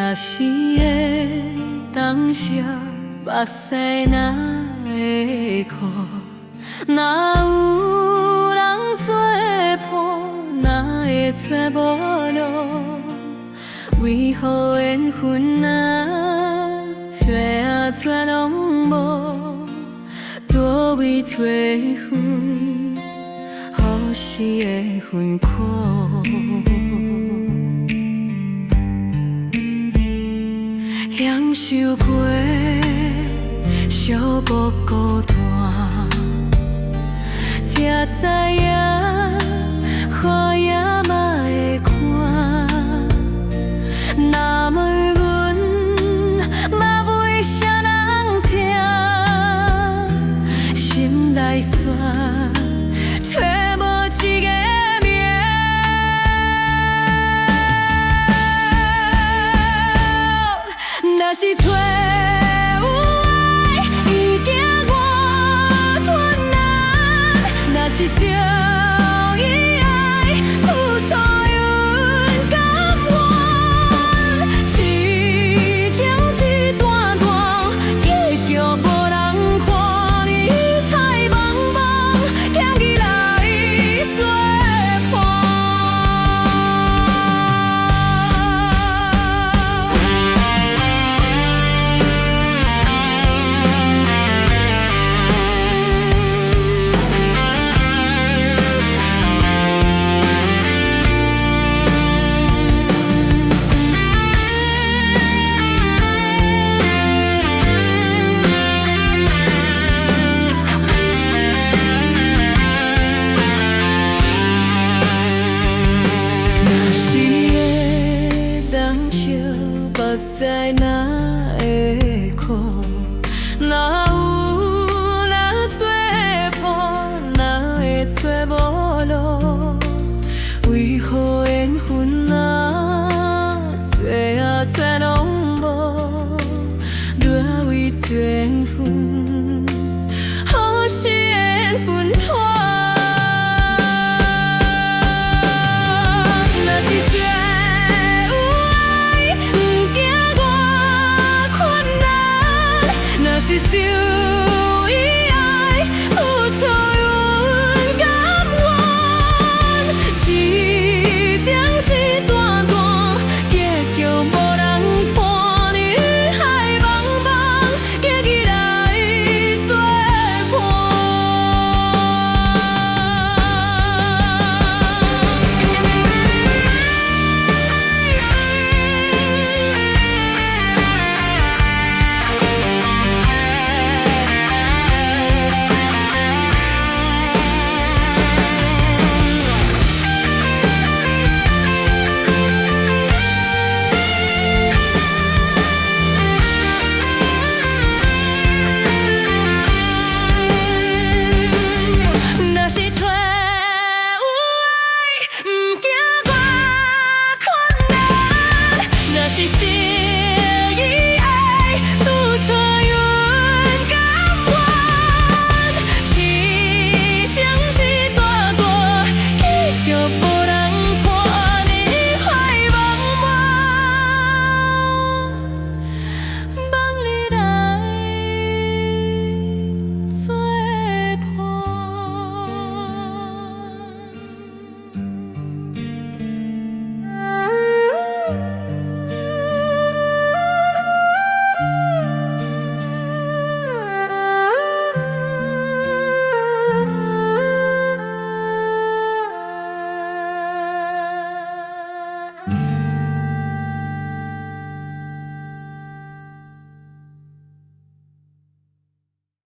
若是的当时，目屎哪会哭？哪有人做伴，哪会找无路？为何缘分啊，找拢无？倒位找寻予死的分苦？享受过寂寞孤单，才知影雨也嘛会看。若问阮，嘛为啥人疼？心内线找无一个名。若是找有爱，一定我吞难；若是想伊爱，处处有甘愿。痴情一段段，结局无人看，你彩茫茫，嫌伊来作伴。若是的当笑，目屎哪